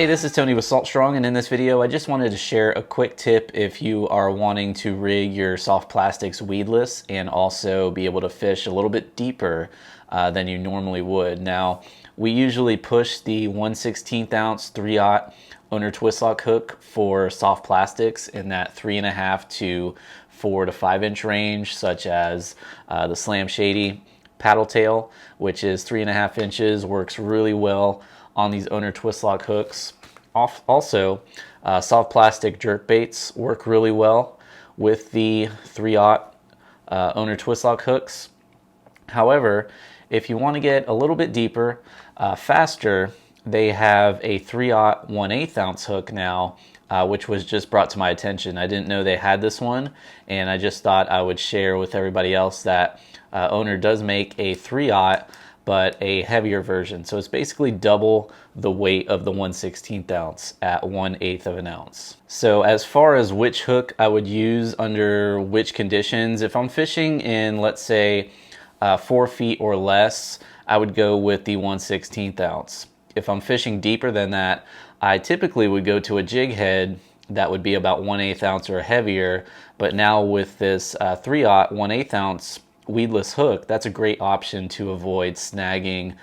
Hey, this is Tony with Salt Strong, and in this video I just wanted to share a quick tip if you are wanting to rig your soft plastics weedless and also be able to fish a little bit deeper than you normally would. Now, we usually push the 1/16 ounce 3/0 Owner TwistLock hook for soft plastics in that 3.5 to 4 to 5 inch range, such as the Slam Shady paddle tail, which is 3.5 inches, works really well on these Owner TwistLock hooks. Also, soft plastic jerk baits work really well with the 3/0 Owner TwistLock hooks. However, if you want to get a little bit deeper, faster, they have a 3/0 1/8 ounce hook now, which was just brought to my attention. I didn't know they had this one, and I just thought I would share with everybody else that Owner does make a 3/0 but a heavier version. So it's basically double the weight of the 1/16 ounce at 1/8 of an ounce. So as far as which hook I would use under which conditions, if I'm fishing in, let's say, 4 feet or less, I would go with the 1/16 ounce. If I'm fishing deeper than that, I typically would go to a jig head that would be about 1/8 ounce or heavier. But now with this 3/0 1/8 ounce weedless hook, that's a great option to avoid snagging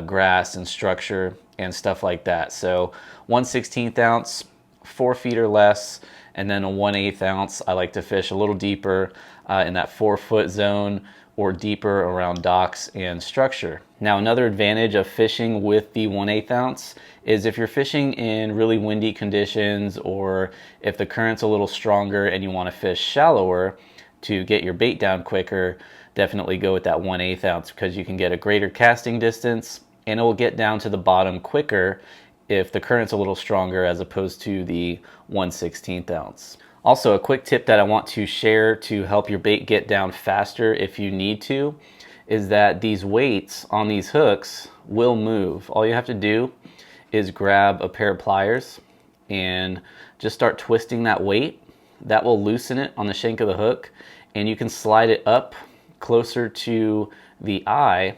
grass and structure and stuff like that. So 1/16 ounce, 4 feet or less, and then a 1/8 ounce. I like to fish a little deeper in that 4-foot zone or deeper around docks and structure. Now, another advantage of fishing with the 1/8 ounce is if you're fishing in really windy conditions, or if the current's a little stronger and you want to fish shallower to get your bait down quicker, definitely go with that 1/8 ounce, because you can get a greater casting distance and it will get down to the bottom quicker if the current's a little stronger as opposed to the 1/16 ounce. Also, a quick tip that I want to share to help your bait get down faster if you need to is that these weights on these hooks will move. All you have to do is grab a pair of pliers and just start twisting that weight. That will loosen it on the shank of the hook, and you can slide it up closer to the eye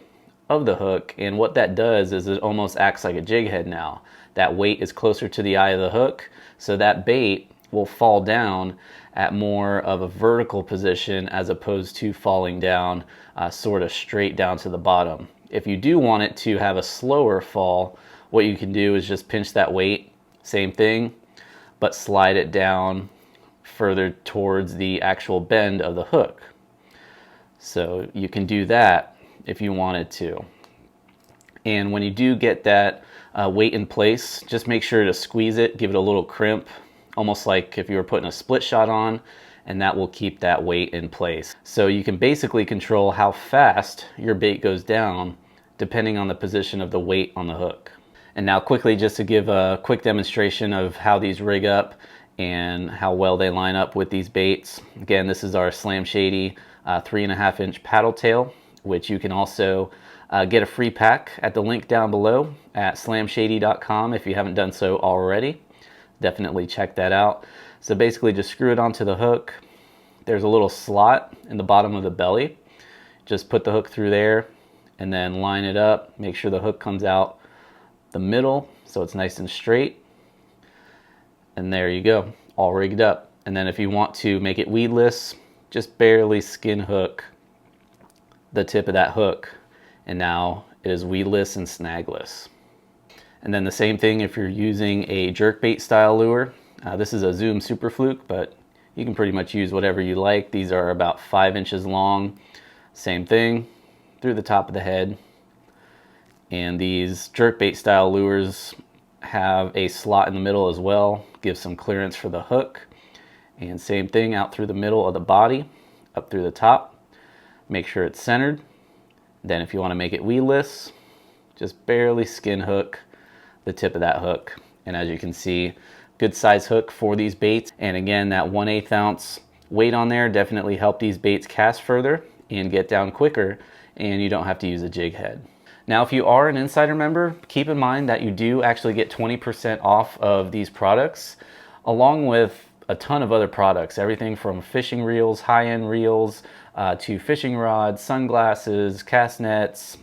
of the hook. And what that does is it almost acts like a jig head now. That weight is closer to the eye of the hook, so that bait will fall down at more of a vertical position as opposed to falling down sort of straight down to the bottom. If you do want it to have a slower fall, what you can do is just pinch that weight, same thing, but slide it down further towards the actual bend of the hook. So you can do that if you wanted to. And when you do get that weight in place, just make sure to squeeze it, give it a little crimp, almost like if you were putting a split shot on, and that will keep that weight in place. So you can basically control how fast your bait goes down depending on the position of the weight on the hook. And now quickly, just to give a quick demonstration of how these rig up and how well they line up with these baits. Again, this is our Slam Shady 3.5 inch paddle tail, which you can also get a free pack at the link down below at slamshady.com if you haven't done so already. Definitely check that out. So basically just screw it onto the hook. There's a little slot in the bottom of the belly. Just put the hook through there and then line it up. Make sure the hook comes out the middle so it's nice and straight. And there you go, all rigged up. And then if you want to make it weedless, just barely skin hook the tip of that hook, and now it is weedless and snagless. And then the same thing if you're using a jerkbait style lure. This is a Zoom Super Fluke, but you can pretty much use whatever you like. These are about 5 inches long. Same thing, through the top of the head. And these jerkbait style lures have a slot in the middle as well, give some clearance for the hook. And same thing out through the middle of the body, up through the top. Make sure it's centered. Then if you want to make it weedless, just barely skin hook the tip of that hook. And as you can see, good size hook for these baits. And again, that 1/8 ounce weight on there definitely help these baits cast further and get down quicker, and you don't have to use a jig head. Now, if you are an Insider member, keep in mind that you do actually get 20% off of these products, along with a ton of other products, everything from fishing reels, high-end reels, to fishing rods, sunglasses, cast nets,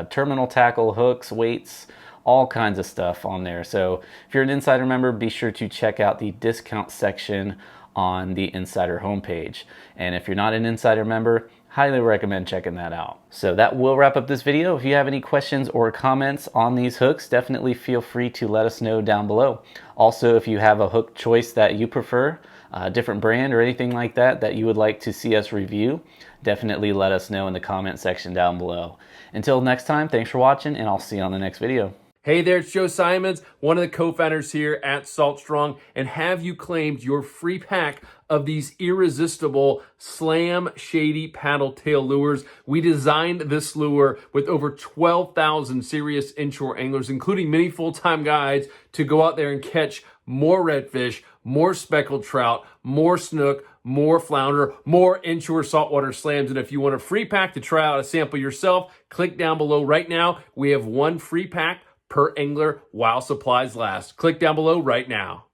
terminal tackle, hooks, weights, all kinds of stuff on there. So if you're an Insider member, be sure to check out the discount section on the Insider homepage. And if you're not an Insider member, highly recommend checking that out. So that will wrap up this video. If you have any questions or comments on these hooks, definitely feel free to let us know down below. Also, if you have a hook choice that you prefer, a different brand or anything like that that you would like to see us review, definitely let us know in the comment section down below. Until next time, thanks for watching, and I'll see you on the next video. Hey there, it's Joe Simons, one of the co-founders here at Salt Strong, and have you claimed your free pack of these irresistible Slam Shady paddle tail lures? We designed this lure with over 12,000 serious inshore anglers, including many full-time guides, to go out there and catch more redfish, more speckled trout, more snook, more flounder, more inshore saltwater slams. And if you want a free pack to try out a sample yourself, click down below right now. We have one free pack per angler while supplies last. Click down below right now.